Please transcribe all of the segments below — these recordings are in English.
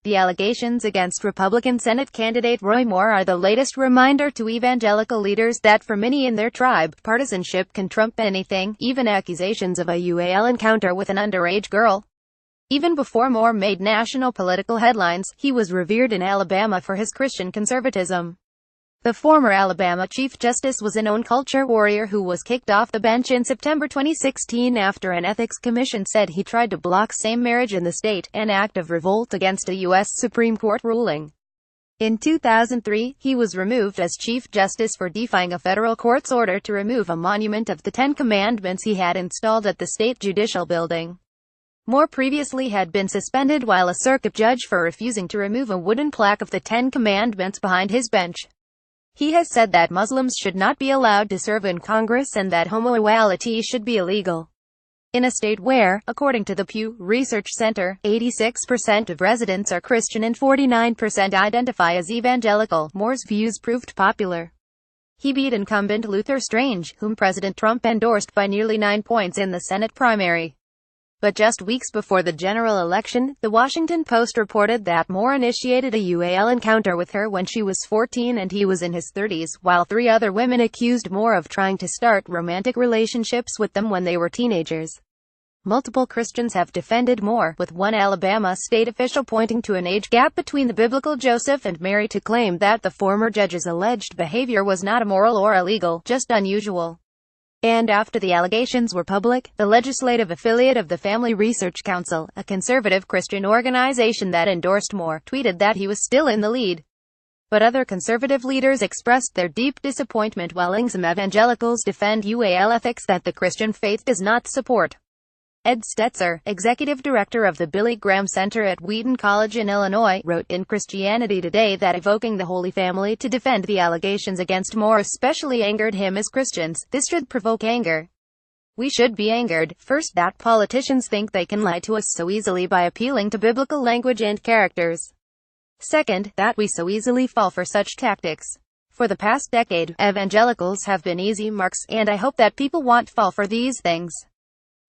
The allegations against Republican Senate candidate Roy Moore are the latest reminder to evangelical leaders that for many in their tribe, partisanship can trump anything, even accusations of a UAL encounter with an underage girl. Even before Moore made national political headlines, he was revered in Alabama for his Christian conservatism. The former Alabama Chief Justice was a known culture warrior who was kicked off the bench in September 2016 after an ethics commission said he tried to block same marriage in the state, an act of revolt against a U.S. Supreme Court ruling. In 2003, he was removed as Chief Justice for defying a federal court's order to remove a monument of the Ten Commandments he had installed at the state judicial building. Moore previously had been suspended while a circuit judge for refusing to remove a wooden plaque of the Ten Commandments behind his bench. He has said that Muslims should not be allowed to serve in Congress and that homoequality should be illegal. In a state where, according to the Pew Research Center, 86% of residents are Christian and 49% identify as evangelical, Moore's views proved popular. He beat incumbent Luther Strange, whom President Trump endorsed by nearly 9 points in the Senate primary. But just weeks before the general election, The Washington Post reported that Moore initiated a UAL encounter with her when she was 14 and he was in his 30s, while 3 other women accused Moore of trying to start romantic relationships with them when they were teenagers. Multiple Christians have defended Moore, with one Alabama state official pointing to an age gap between the biblical Joseph and Mary to claim that the former judge's alleged behavior was not immoral or illegal, just unusual. And after the allegations were public, the legislative affiliate of the Family Research Council, a conservative Christian organization that endorsed Moore, tweeted that he was still in the lead. But other conservative leaders expressed their deep disappointment while some evangelicals defend UAL ethics that the Christian faith does not support. Ed Stetzer, executive director of the Billy Graham Center at Wheaton College in Illinois, wrote in Christianity Today that evoking the Holy Family to defend the allegations against Moore especially angered him. As Christians, this should provoke anger. We should be angered, first, that politicians think they can lie to us so easily by appealing to biblical language and characters. Second, that we so easily fall for such tactics. For the past decade, evangelicals have been easy marks, and I hope that people won't fall for these things.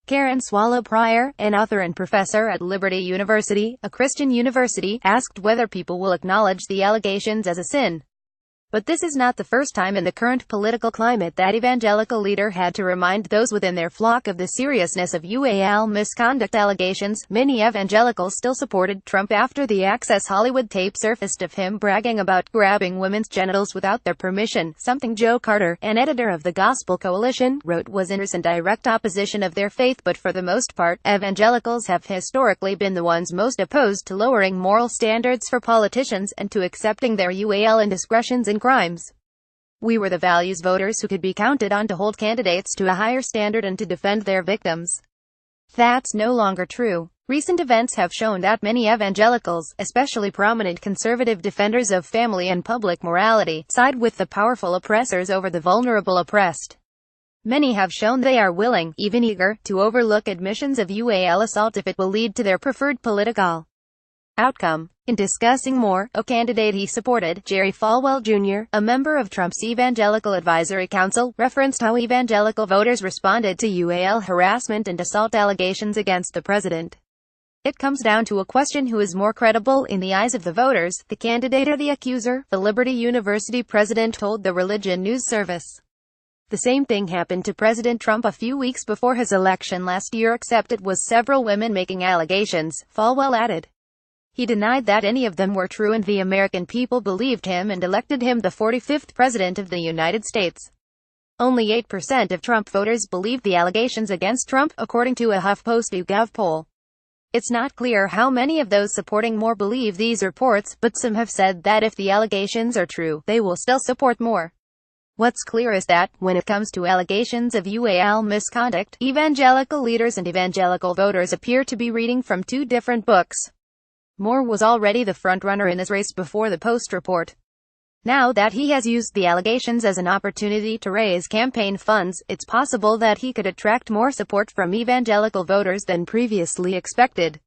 Karen Swallow Prior, an author and professor at Liberty University, a Christian university, asked whether people will acknowledge the allegations as a sin. But this is not the first time in the current political climate that evangelical leader had to remind those within their flock of the seriousness of UAL misconduct allegations. Many evangelicals still supported Trump after the Access Hollywood tape surfaced of him bragging about grabbing women's genitals without their permission, something Joe Carter, an editor of the Gospel Coalition, wrote was in direct opposition of their faith. But for the most part, evangelicals have historically been the ones most opposed to lowering moral standards for politicians and to accepting their UAL indiscretions and crimes. We were the values voters who could be counted on to hold candidates to a higher standard and to defend their victims. That's no longer true. Recent events have shown that many evangelicals, especially prominent conservative defenders of family and public morality, side with the powerful oppressors over the vulnerable oppressed. Many have shown they are willing, even eager, to overlook admissions of UAL assault if it will lead to their preferred political outcome. In discussing Moore, a candidate he supported, Jerry Falwell Jr., a member of Trump's Evangelical Advisory Council, referenced how evangelical voters responded to UAL harassment and assault allegations against the president. It comes down to a question: who is more credible in the eyes of the voters, the candidate or the accuser? The Liberty University president told the Religion News Service. The same thing happened to President Trump a few weeks before his election last year, except it was several women making allegations, Falwell added. He denied that any of them were true, and the American people believed him and elected him the 45th President of the United States. Only 8% of Trump voters believed the allegations against Trump, according to a HuffPost YouGov poll. It's not clear how many of those supporting Moore believe these reports, but some have said that if the allegations are true, they will still support Moore. What's clear is that, when it comes to allegations of UAL misconduct, evangelical leaders and evangelical voters appear to be reading from two different books. Moore was already the frontrunner in this race before the Post report. Now that he has used the allegations as an opportunity to raise campaign funds, it's possible that he could attract more support from evangelical voters than previously expected.